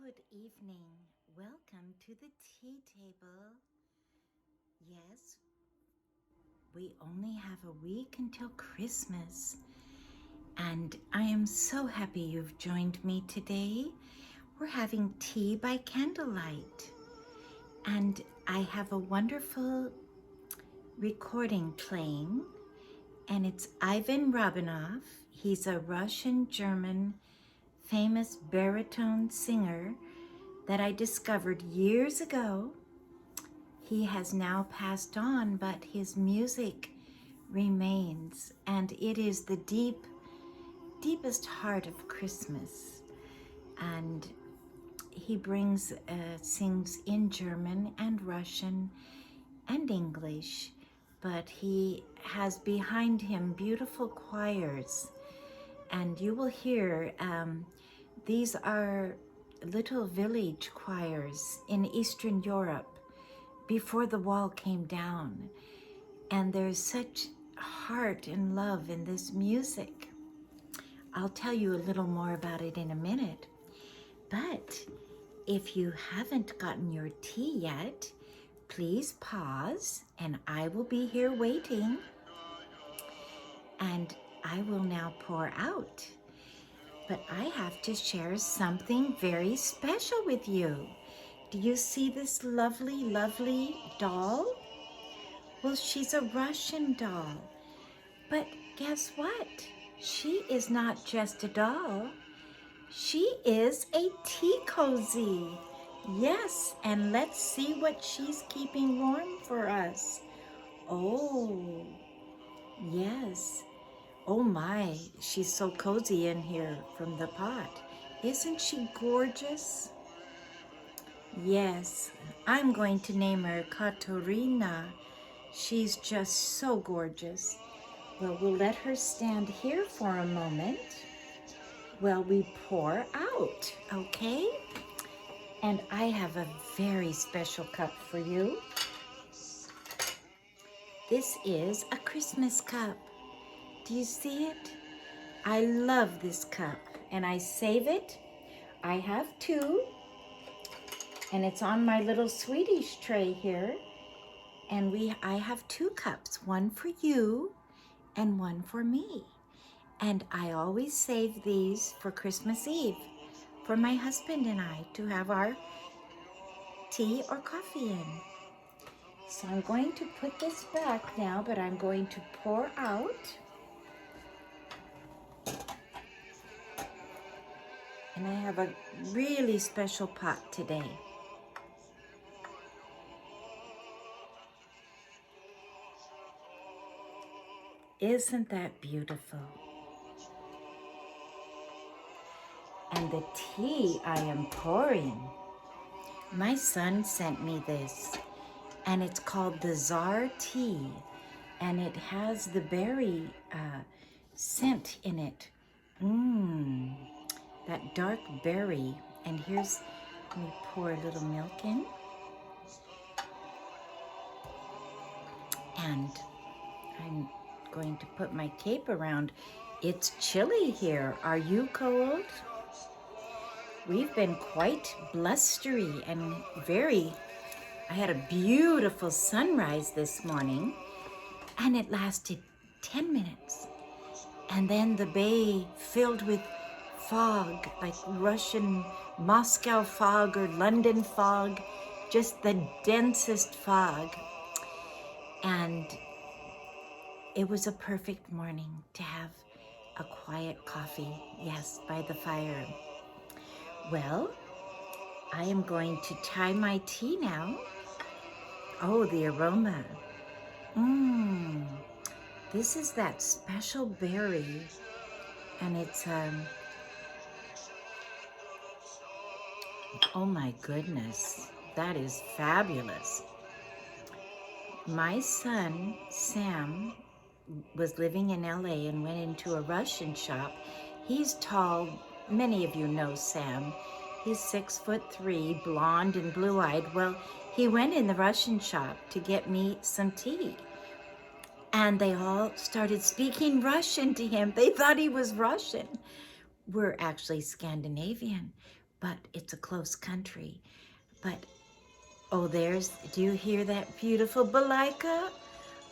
Good evening. Welcome to the tea table. Yes, we only have a week until Christmas, and I am so happy you've joined me today. We're having tea by candlelight, and I have a wonderful recording playing, and it's Ivan Rabinov. He's a Russian-German famous baritone singer that I discovered years ago. He has now passed on, but his music remains, and it is the deepest heart of Christmas. And he sings in German and Russian and English, but he has behind him beautiful choirs. And you will hear, these are little village choirs in Eastern Europe before the wall came down. And there's such heart and love in this music. I'll tell you a little more about it in a minute. But if you haven't gotten your tea yet, please pause and I will be here waiting. And I will now pour out. But I have to share something very special with you. Do you see this lovely, lovely doll? Well, she's a Russian doll. But guess what? She is not just a doll. She is a tea cozy. Yes, and let's see what she's keeping warm for us. Oh, yes. Oh my, she's so cozy in here from the pot. Isn't she gorgeous? Yes, I'm going to name her Katerina. She's just so gorgeous. Well, we'll let her stand here for a moment while we pour out, okay? And I have a very special cup for you. This is a Christmas cup. Do you see it? I love this cup, and I save it. I have two, and it's on my little Swedish tray here. And I have two cups, one for you and one for me. And I always save these for Christmas Eve for my husband and I to have our tea or coffee in. So I'm going to put this back now, but I'm going to pour out. And I have a really special pot today. Isn't that beautiful? And the tea I am pouring, my son sent me this, and it's called the Czar tea, and it has the berry scent in it. That dark berry. And let me pour a little milk in. And I'm going to put my cape around. It's chilly here. Are you cold? We've been quite blustery and I had a beautiful sunrise this morning, and it lasted 10 minutes. And then the bay filled with fog, like Russian Moscow fog or London fog, just the densest fog. And it was a perfect morning to have a quiet coffee, yes, by the fire. Well, I am going to try my tea now. Oh, the aroma. This is that special berry, and it's, oh my goodness, that is fabulous. My son, Sam, was living in LA and went into a Russian shop. He's tall. Many of you know Sam. He's 6'3", blonde and blue-eyed. Well, he went in the Russian shop to get me some tea. And they all started speaking Russian to him. They thought he was Russian. We're actually Scandinavian. but it's a close country. But, oh, do you hear that beautiful balalaika?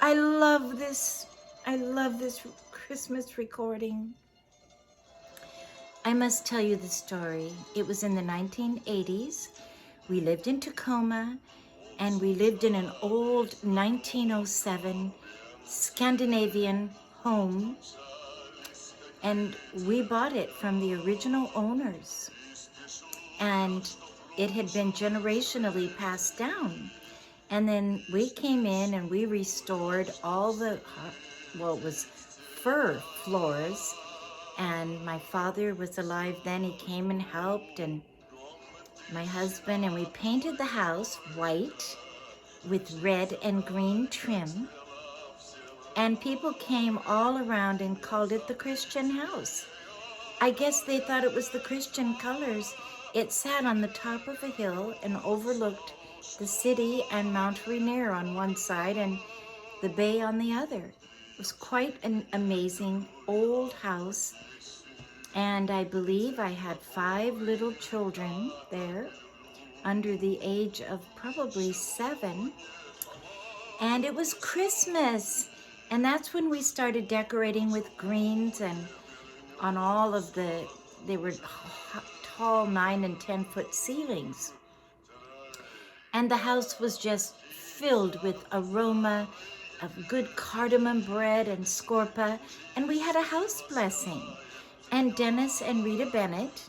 I love this Christmas recording. I must tell you the story. It was in the 1980s. We lived in Tacoma, and we lived in an old 1907 Scandinavian home, and we bought it from the original owners. And it had been generationally passed down. And then we came in and we restored all the, well, it was fir floors. And my father was alive then. He came and helped, and my husband, and we painted the house white with red and green trim. And people came all around and called it the Christian house. I guess they thought it was the Christian colors. It sat on the top of a hill and overlooked the city and Mount Rainier on one side and the bay on the other. It was quite an amazing old house. And I believe I had 5 little children there under the age of probably 7. And it was Christmas. And that's when we started decorating with greens, and on all of they were tall 9 and 10 foot ceilings. And the house was just filled with aroma of good cardamom bread and scorpa. And we had a house blessing. And Dennis and Rita Bennett,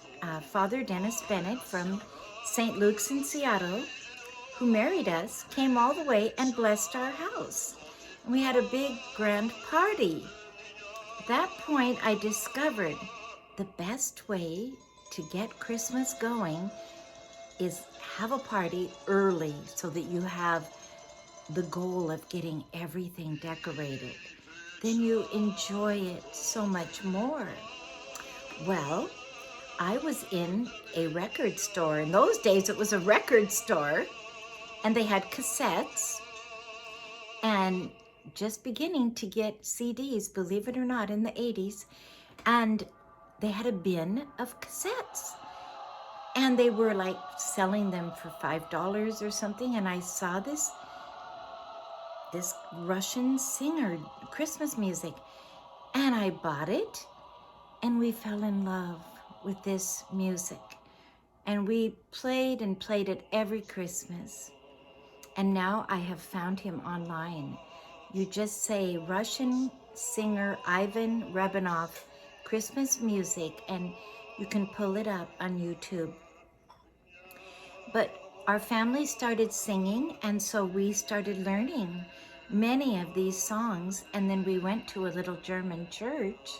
Father Dennis Bennett from St. Luke's in Seattle, who married us, came all the way and blessed our house. And we had a big grand party. At that point, I discovered the best way to get Christmas going is have a party early so that you have the goal of getting everything decorated. Then you enjoy it so much more. Well, I was in a record store. In those days, it was a record store, and they had cassettes, and just beginning to get CDs, believe it or not, in the 80s, and they had a bin of cassettes, and they were like selling them for $5 or something, and I saw this Russian singer, Christmas music, and I bought it. And we fell in love with this music. And we played and played it every Christmas. And now I have found him online. You just say Russian singer Ivan Rebanov, Christmas music, and you can pull it up on YouTube. But our family started singing, and so we started learning many of these songs. And then we went to a little German church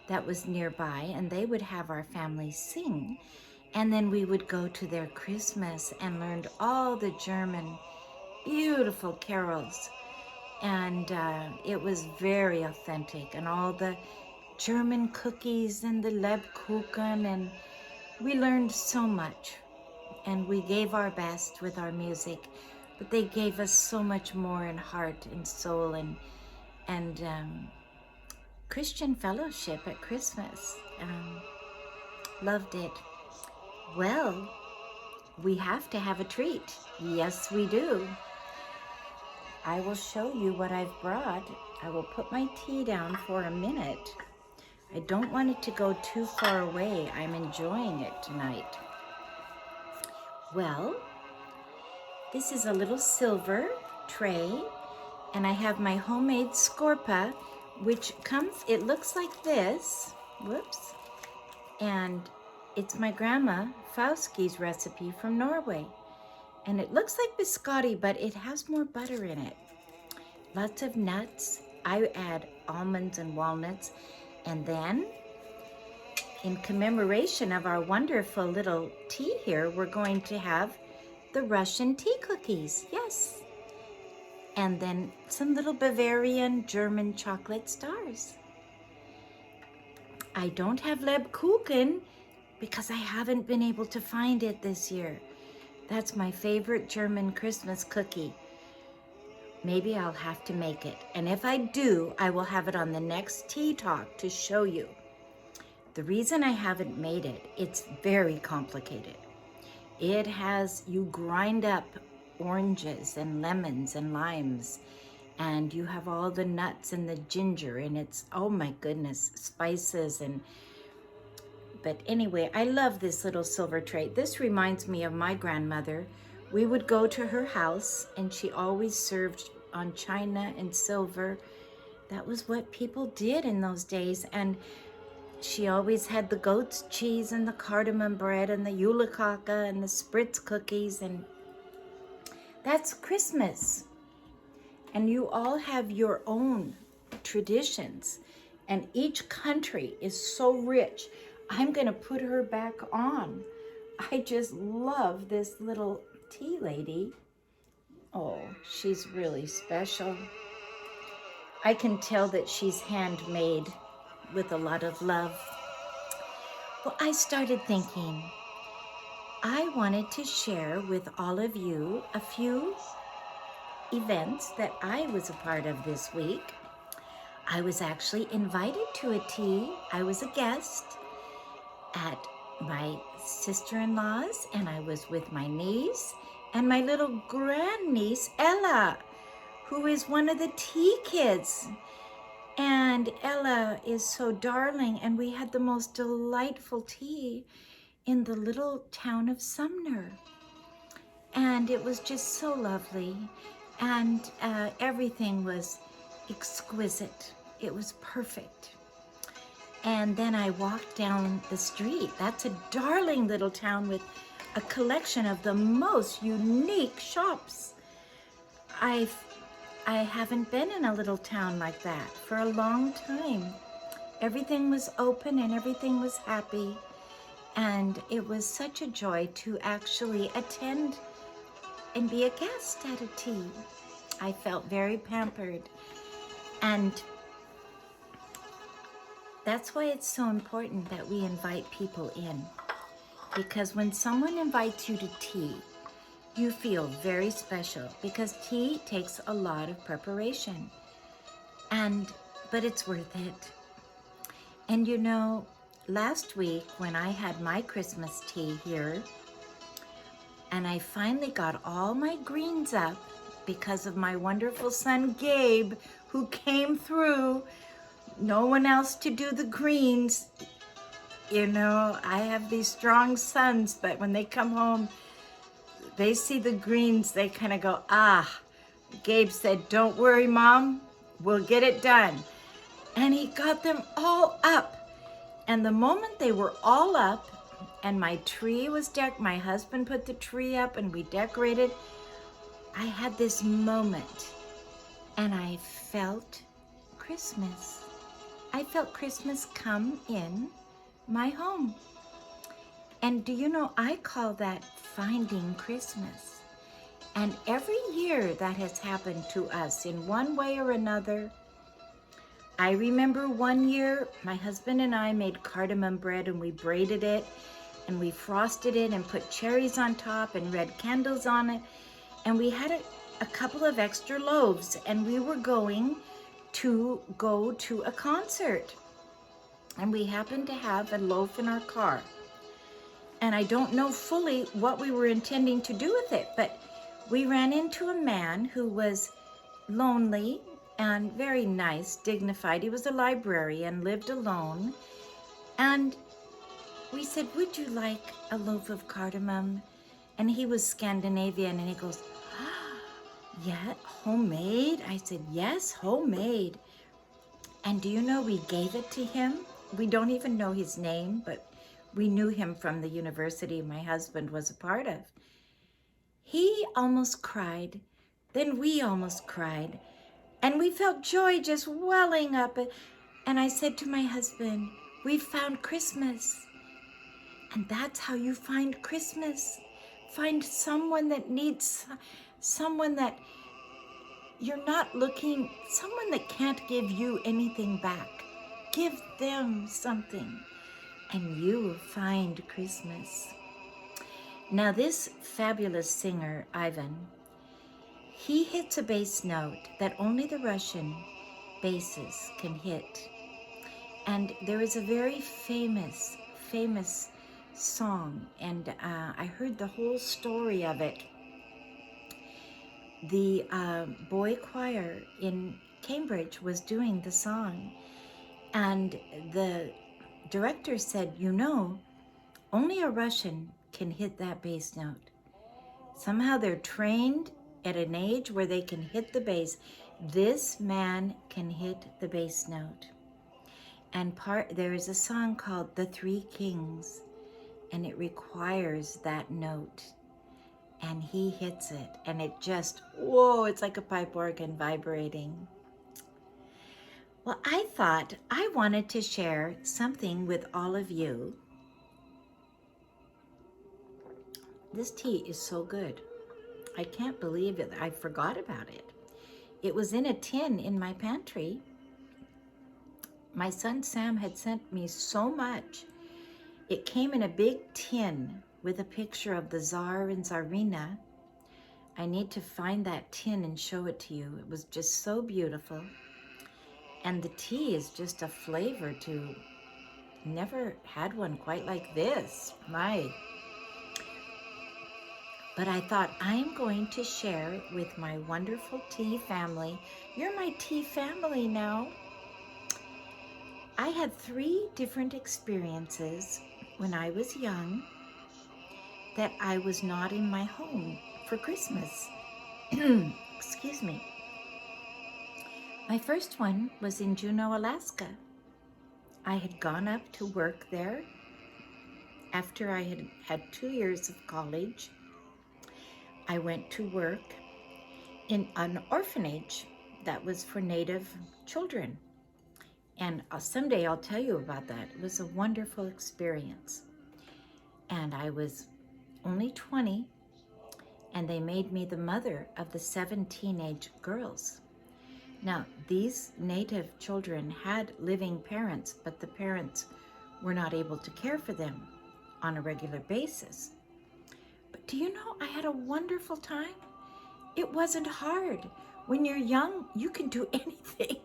that was nearby, and they would have our family sing. And then we would go to their Christmas and learned all the German beautiful carols. And it was very authentic, and all the German cookies and the Lebkuchen, and we learned so much. And we gave our best with our music, but they gave us so much more in heart and soul and Christian fellowship at Christmas. Loved it. Well, we have to have a treat. Yes, we do. I will show you what I've brought. I will put my tea down for a minute. I don't want it to go too far away. I'm enjoying it tonight. Well, this is a little silver tray, and I have my homemade scorpa, which comes, it looks like this, whoops, and it's my grandma Fauski's recipe from Norway. And it looks like biscotti, but it has more butter in it. Lots of nuts. I add almonds and walnuts. And then, in commemoration of our wonderful little tea here, we're going to have the Russian tea cookies, yes. And then some little Bavarian German chocolate stars. I don't have Lebkuchen because I haven't been able to find it this year. That's my favorite German Christmas cookie. Maybe I'll have to make it. And if I do, I will have it on the next Tea Talk to show you. The reason I haven't made it, it's very complicated. It has, you grind up oranges and lemons and limes, and you have all the nuts and the ginger, and it's, oh my goodness, spices. But anyway, I love this little silver tray. This reminds me of my grandmother. We would go to her house, and she always served on china and silver. That was what people did in those days. And she always had the goat's cheese and the cardamom bread and the yulakaka and the spritz cookies, and that's Christmas. And you all have your own traditions, and each country is so rich. I'm gonna put her back on. I just love this little tea lady. Oh, she's really special. I can tell that she's handmade with a lot of love. Well, I started thinking, I wanted to share with all of you a few events that I was a part of this week. I was actually invited to a tea. I was a guest at my sister-in-law's, and I was with my niece and my little grandniece, Ella, who is one of the tea kids. And Ella is so darling, and we had the most delightful tea in the little town of Sumner. And it was just so lovely, and everything was exquisite. It was perfect. And then I walked down the street. That's a darling little town with a collection of the most unique shops. I haven't been in a little town like that for a long time. Everything was open and everything was happy. And it was such a joy to actually attend and be a guest at a tea. I felt very pampered. And that's why it's so important that we invite people in. Because when someone invites you to tea, you feel very special, because tea takes a lot of preparation. But it's worth it. And you know, last week when I had my Christmas tea here, and I finally got all my greens up because of my wonderful son Gabe, who came through. No one else to do the greens. You know, I have these strong sons, but when they come home, they see the greens, they kind of go, ah. Gabe said, don't worry, Mom, we'll get it done. And he got them all up. And the moment they were all up, and my tree was my husband put the tree up and we decorated, I had this moment, and I felt Christmas. I felt Christmas come in my home. And do you know, I call that finding Christmas. And every year that has happened to us in one way or another. I remember one year, my husband and I made cardamom bread, and we braided it, and we frosted it and put cherries on top and red candles on it. And we had a couple of extra loaves, and we were going to go to a concert. And we happened to have a loaf in our car. And I don't know fully what we were intending to do with it, but we ran into a man who was lonely and very nice, dignified. He was a librarian, lived alone. And we said, would you like a loaf of cardamom? And he was Scandinavian, and he goes, yeah, homemade? I said, yes, homemade. And do you know, we gave it to him. We don't even know his name, but we knew him from the university my husband was a part of. He almost cried. Then we almost cried. And we felt joy just welling up. And I said to my husband, we found Christmas. And that's how you find Christmas. Find someone that needs, someone that you're not looking, someone that can't give you anything back. Give them something, and you will find Christmas. Now this fabulous singer, Ivan, he hits a bass note that only the Russian basses can hit. And there is a very famous song, and I heard the whole story of it. The boy choir in Cambridge was doing the song, and the director said, you know, only a Russian can hit that bass note. Somehow they're trained at an age where they can hit the bass. This man can hit the bass note. And there is a song called The Three Kings, and it requires that note. And he hits it, and it just, whoa, it's like a pipe organ vibrating. Well, I thought I wanted to share something with all of you. This tea is so good. I can't believe it. I forgot about it. It was in a tin in my pantry. My son Sam had sent me so much. It came in a big tin with a picture of the Tsar and Tsarina. I need to find that tin and show it to you. It was just so beautiful. And the tea is just a flavor to, never had one quite like this. But I thought I'm going to share with my wonderful tea family. You're my tea family now. I had 3 different experiences when I was young that I was not in my home for Christmas. Excuse me. My first one was in Juneau, Alaska. I had gone up to work there after I had had 2 years of college. I went to work in an orphanage that was for Native children. And someday I'll tell you about that. It was a wonderful experience. And I was only 20, and they made me the mother of the 7 teenage girls. Now, these Native children had living parents, but the parents were not able to care for them on a regular basis. But do you know, I had a wonderful time. It wasn't hard. When you're young, you can do anything.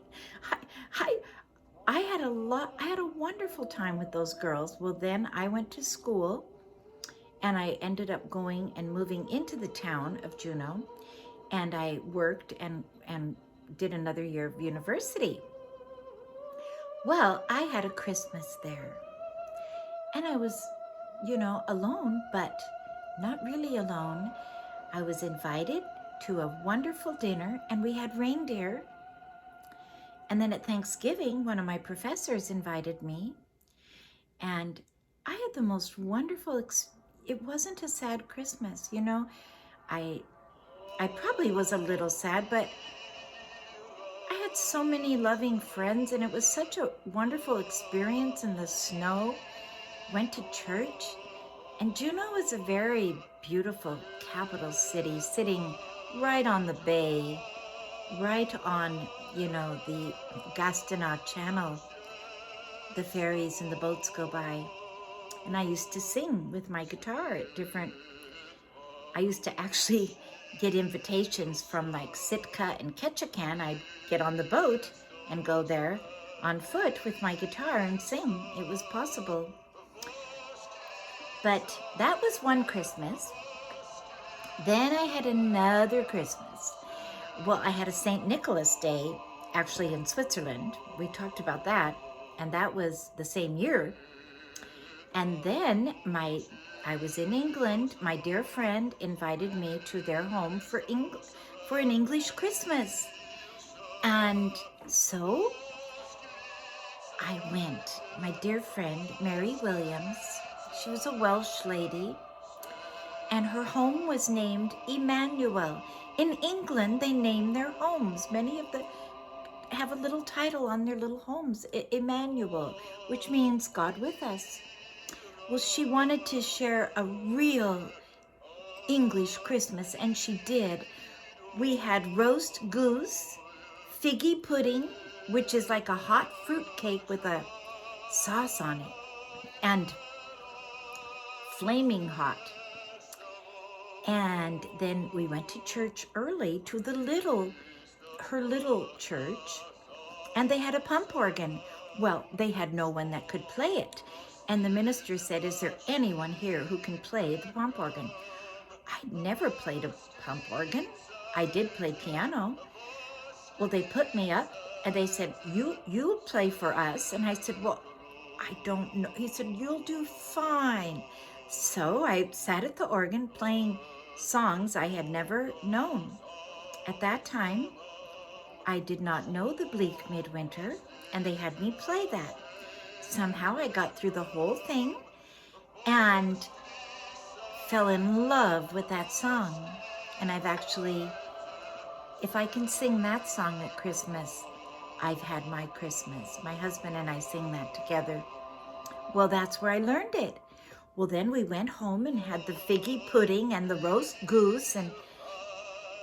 I had a wonderful time with those girls. Well, then I went to school, and I ended up going and moving into the town of Juneau, and I worked and did another year of university. Well, I had a Christmas there, and I was, alone, but not really alone. I was invited to a wonderful dinner, and we had reindeer. And then at Thanksgiving, one of my professors invited me, and I had the most wonderful it wasn't a sad Christmas, I probably was a little sad, but I had so many loving friends, and it was such a wonderful experience in the snow. Went to church, and Juneau is a very beautiful capital city, sitting right on the bay, right on, the Gastineau Channel. The ferries and the boats go by. And I used to sing with my guitar at I used to actually get invitations from like Sitka and Ketchikan. I'd get on the boat and go there on foot with my guitar and sing. It was possible. But that was one Christmas. Then I had another Christmas. Well, I had a St. Nicholas Day, actually in Switzerland. We talked about that, and that was the same year. And then I was in England. My dear friend invited me to their home for an English Christmas. And so I went. My dear friend, Mary Williams, she was a Welsh lady, and her home was named Emmanuel. In England, they name their homes. Many of them have a little title on their little homes, Emmanuel, which means God with us. Well, she wanted to share a real English Christmas, and she did. We had roast goose, figgy pudding, which is like a hot fruit cake with a sauce on it, and flaming hot. And then we went to church early, to her little church, and they had a pump organ. Well, they had no one that could play it. And the minister said, is there anyone here who can play the pump organ? I'd never played a pump organ. I did play piano. Well, they put me up and they said, you play for us. And I said, well, I don't know. He said, you'll do fine. So I sat at the organ playing songs I had never known. At that time, I did not know the Bleak Midwinter, and they had me play that. Somehow I got through the whole thing and fell in love with that song. And I've actually, if I can sing that song at Christmas, I've had my Christmas. My husband and I sing that together. Well, that's where I learned it. Well, then we went home and had the figgy pudding and the roast goose and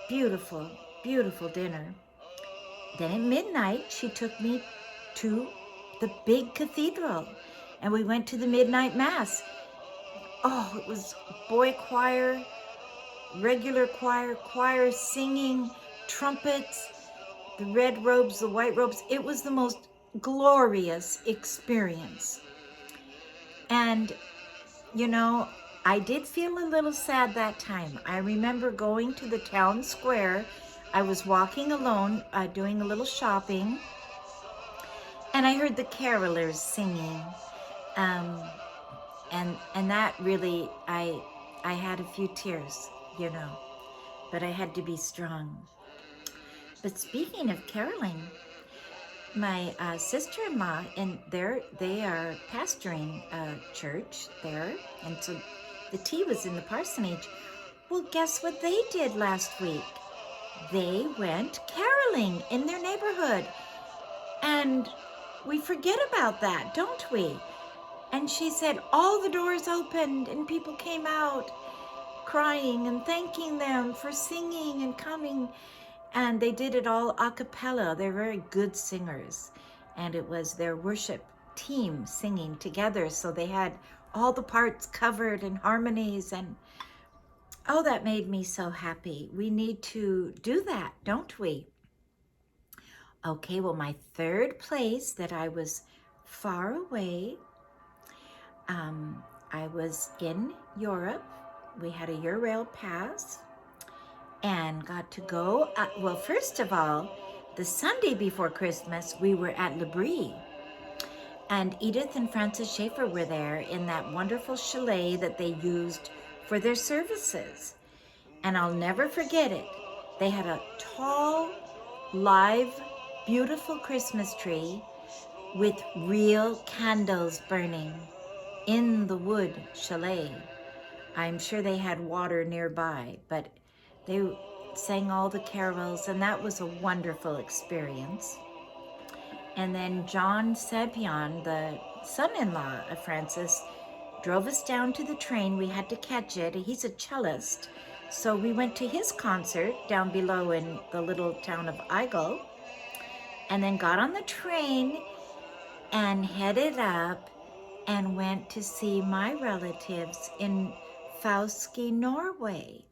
beautiful, beautiful dinner. Then at midnight, she took me to the big cathedral and we went to the midnight mass. Oh, it was boy choir, regular choir, choir singing, trumpets, the red robes, the white robes. It was the most glorious experience. And, you know, I did feel a little sad that time. I remember going to the town square. I was walking alone, doing a little shopping, and I heard the carolers singing. And that really, I had a few tears, you know, but I had to be strong. But speaking of caroling, my sister-in-law, and they are pastoring a church there, and so the tea was in the parsonage. Well, guess what they did last week? They went caroling in their neighborhood, and we forget about that, don't we? And she said all the doors opened and people came out crying and thanking them for singing and coming. And they did it all a cappella. They're very good singers. And it was their worship team singing together. So they had all the parts covered and harmonies. And oh, that made me so happy. We need to do that, don't we? Okay, well, my third place that I was far away, I was in Europe. We had a Eurail pass and got to go. Well, first of all, the Sunday before Christmas, we were at Le Brie. And Edith and Francis Schaefer were there in that wonderful chalet that they used for their services. And I'll never forget it. They had a tall, live, beautiful Christmas tree with real candles burning in the wood chalet. I'm sure they had water nearby, but they sang all the carols, and that was a wonderful experience. And then John Sepion, the son-in-law of Francis, drove us down to the train. We had to catch it. He's a cellist, so we went to his concert down below in the little town of Eigel, and then got on the train and headed up and went to see my relatives in Fauske, Norway.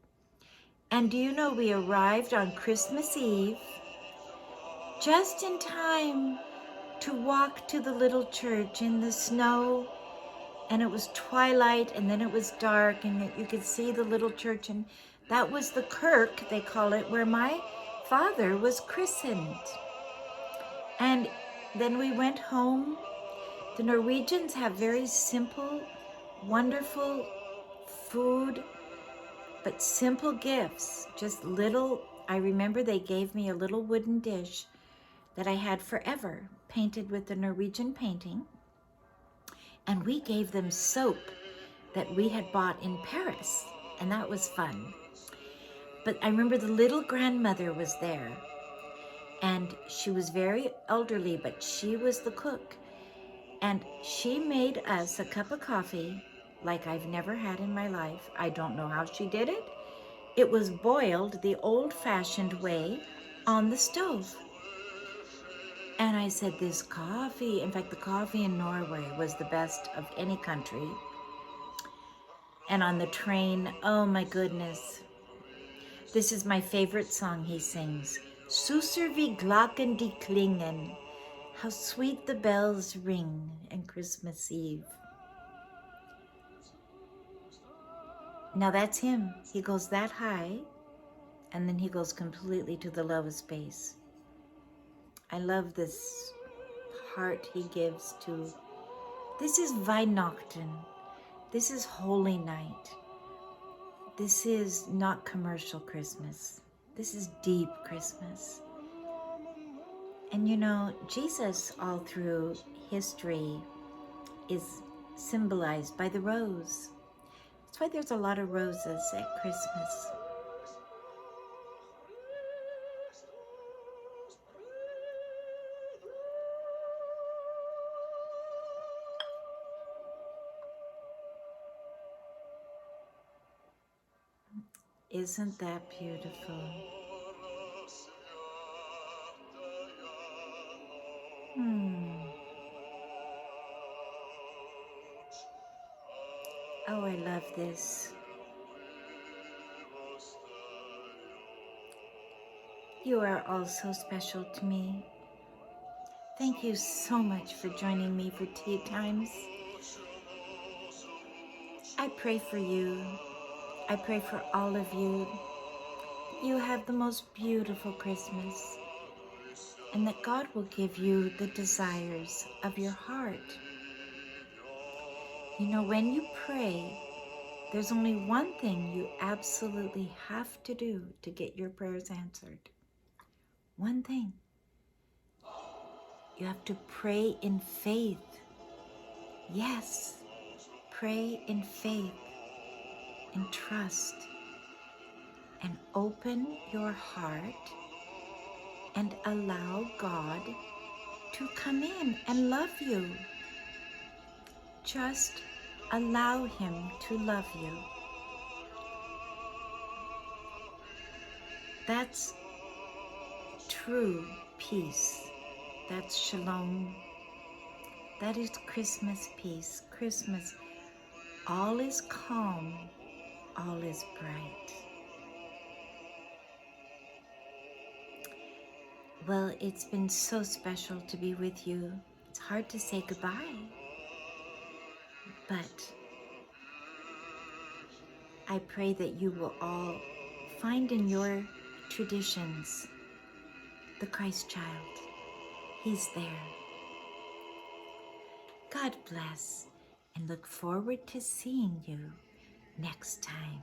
And do you know, we arrived on Christmas Eve just in time to walk to the little church in the snow, and it was twilight and then it was dark and you could see the little church, and that was the kirk, they call it, where my father was christened. And then we went home. The Norwegians have very simple, wonderful food, but simple gifts, just little. I remember they gave me a little wooden dish that I had forever, painted with the Norwegian painting. And we gave them soap that we had bought in Paris, and that was fun. But I remember the little grandmother was there, and she was very elderly, but she was the cook. And she made us a cup of coffee like I've never had in my life. I don't know how she did it. It was boiled the old-fashioned way on the stove. And I said, this coffee, in fact, the coffee in Norway was the best of any country. And on the train, oh my goodness. This is my favorite song he sings. Susser wie Glocken die klingen. How sweet the bells ring on Christmas Eve. Now that's him. He goes that high, and then he goes completely to the lowest bass. I love this heart he gives to. This is Weihnachten. This is Holy Night. This is not commercial Christmas. This is deep Christmas. And you know, Jesus all through history is symbolized by the rose. That's why there's a lot of roses at Christmas. Isn't that beautiful? Oh, I love this. You are all so special to me. Thank you so much for joining me for tea times. I pray for you. I pray for all of you. You have the most beautiful Christmas, and that God will give you the desires of your heart. You know, when you pray, there's only one thing you absolutely have to do to get your prayers answered. One thing. You have to pray in faith. Yes, pray in faith, in trust, and open your heart and allow God to come in and love you. Just allow Him to love you. That's true peace. That's shalom. That is Christmas peace. Christmas. All is calm. All is bright. Well, it's been so special to be with you. It's hard to say goodbye. But I pray that you will all find in your traditions the Christ child. He's there. God bless, and look forward to seeing you next time.